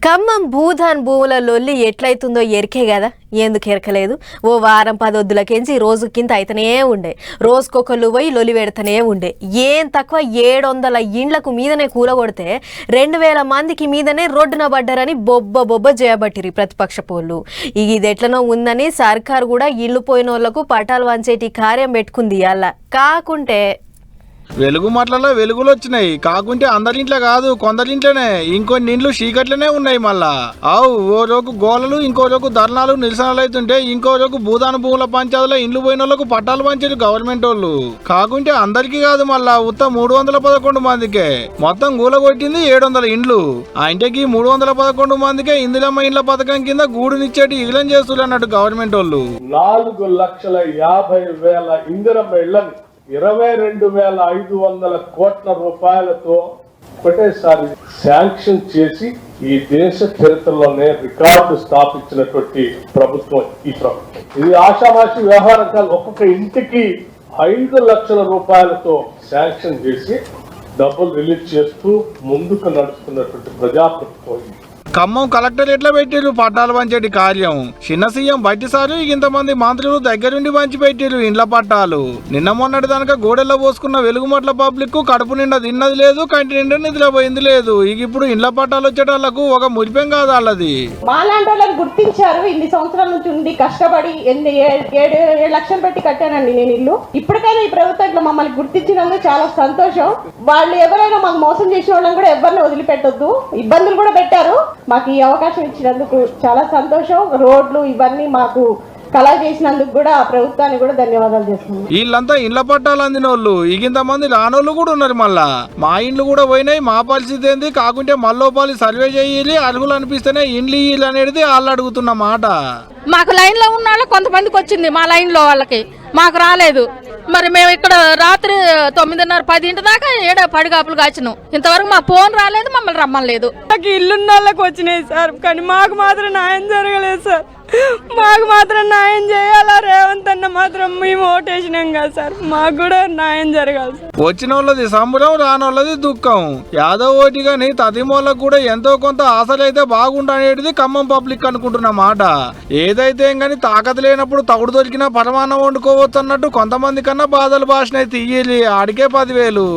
ఖమ్మం భూధాన్ భూముల లొల్లి ఎట్లయితుందో ఎరికే కదా, ఎందుకు ఎరకలేదు. ఓ వారం 10 వద్దులకెంచి రోజు కింద అయితేనే ఉండే, రోజుకొకళ్ళు పోయి లొలి పెడతనే ఉండే. ఏం తక్కువ 700 ఇండ్లకు మీదనే కూలగొడితే 2000 మందికి మీదనే రోడ్డున పడ్డారని బొబ్బ చేయబట్టిరి ప్రతిపక్ష పోళ్ళు. ఇది ఎట్లనో ఉందని సర్కారు కూడా ఇల్లు పోయిన వాళ్ళకు పటాలు వంచేటి కార్యం పెట్టుకుంది. అలా కాకుంటే వెలుగు మాటలలో వెలుగులు వచ్చినాయి, కాకుంటే అందరింట్లో కాదు కొందరింట్లోనే ఇంకొన్ని ఇండ్లు చీకట్లనే ఉన్నాయి. మళ్ళా ఓ రోజు గోలలు, ఇంకో రోజు ధర్నాలు నిరసనలు అవుతుంటే, ఇంకో రోజు భూదాన భూముల పంచాయతీలో ఇండ్లు పోయిన వాళ్ళకు పట్టాలు పంచారు గవర్నమెంట్ వాళ్ళు. కాకుంటే అందరికీ కాదు, మళ్ళా ఉత్త 311 మందికే మొత్తం గూలగొట్టింది 700 ఇండ్లు. ఆ ఇంటికి 311 మందికే ఇందిరమ్మ ఇండ్ల పథకం కింద గూడునిచ్చేటి ఇగలం చేస్తున్నారు అన్నట్టు గవర్నమెంట్ వాళ్ళు. 4,50,000 ఇందిరమ్మ ఇళ్లను 22,500 కోట్ల రూపాయలతో ఒకటేసారి శాంక్షన్ చేసి ఈ దేశ చరిత్రలోనే రికార్డు స్థాపించినటువంటి ప్రభుత్వం ఈ ప్రభుత్వం. ఇది ఆషామాషి వ్యవహారం కాదు. ఒక్కొక్క ఇంటికి 5 లక్షల రూపాయలతో శాంక్షన్ చేసి డబ్బులు రిలీజ్ చేస్తూ ముందుకు నడుస్తున్నటువంటి ప్రజాప్రభుత్వం. ఖమ్మం కలెక్టరేట్లో పెట్టిరు పట్టాలు పంచేటి కార్యం. చిన్న సీఎం బయటిసారి ఇంతమంది మంత్రులు దగ్గరుండి పంచి పెట్టిరు ఇండ్ల పట్టాలు. నిన్న మొన్నటి దానిక గోడెల్లో పోసుకున్న వెలుగుమట్ల పబ్లిక్ కడుపు నిండా తిన్నది లేదు, కంటి నిండా నిధుల పోయింది లేదు. ఇప్పుడు ఇండ్ల పట్టాలు వచ్చేటోళ్లకు ఒక మురిపెం కాదు వాళ్ళది. మాలాంటి వాళ్ళని గుర్తించారు. ఇన్ని సంవత్సరాల నుంచి ఉండి కష్టపడి 7 లక్షలు పెట్టి కట్టానండి నేను ఇల్లు. ఇప్పటికైనా ఈ ప్రభుత్వం ఇట్లా మమ్మల్ని గుర్తించినందుకు చాలా సంతోషం. వాళ్ళు ఎవరైనా మాకు మోసం చేసిన వాళ్ళని కూడా ఎవరిని వదిలిపెట్టొద్దు. ఇబ్బందులు కూడా పెట్టారు. మాకు ఈ అవకాశం ఇచ్చినందుకు చాలా సంతోషం. రోడ్లు ఇవన్నీ మాకు కళ చేసినందుకు కూడా ఆ ప్రభుత్వానికి కూడా ధన్యవాదాలు చేస్తున్నాం. వీళ్ళంతా ఇండ్ల పట్టాలు అందిన వాళ్ళు, ఇంతమంది రానోళ్ళు కూడా ఉన్నారు. మళ్ళా మా ఇండ్లు కూడా పోయినాయి, మా పరిస్థితి ఏంది, కాకుంటే మళ్ళోపాలి సర్వే చేయాలి, అర్హులు అనిపిస్తేనే ఇండ్లు ఇల్లు అనేది వాళ్ళు అడుగుతున్న మాట. మాకు లైన్ లో ఉన్న వాళ్ళకి కొంతమందికి వచ్చింది, మా లైన్ లో వాళ్ళకి మాకు రాలేదు. మరి మేము ఇక్కడ రాత్రి 9:30, 10 దాకా ఏడ పడిగాపులు కాచినాం. ఇంతవరకు మా ఫోన్ రాలేదు, మమ్మల్ని రమ్మలేదు. నాకు ఇల్లున్న వాళ్ళకి వచ్చినాయి సార్, కానీ మాకు మాత్రం న్యాయం జరగలేదు సార్. మాకు మాత్రం న్యాయం చేయాలా? రేవంత్ అన్న మాత్రం మేము ఓటేసినాం కదా సార్, మాకు కూడా న్యాయం జరగాలి సార్. వచ్చిన వాళ్ళది సంబరం, రానోళ్ళది దుఃఖం. యాదవ్ ఓటి గాని తదిమోళ్ళకు కూడా ఎంతో కొంత ఆశలైతే బాగుండనేది ఖమ్మం పబ్లిక్ అనుకుంటున్న మాట. ఏదైతే గాని తాకత లేనప్పుడు తగుడు దొరికినా పరమాన్నం వండుకోవచ్చు అన్నట్టు కొంతమంది కన్నా బాధలు భాషనైతే తీయాలి. ఆడికే 10,000.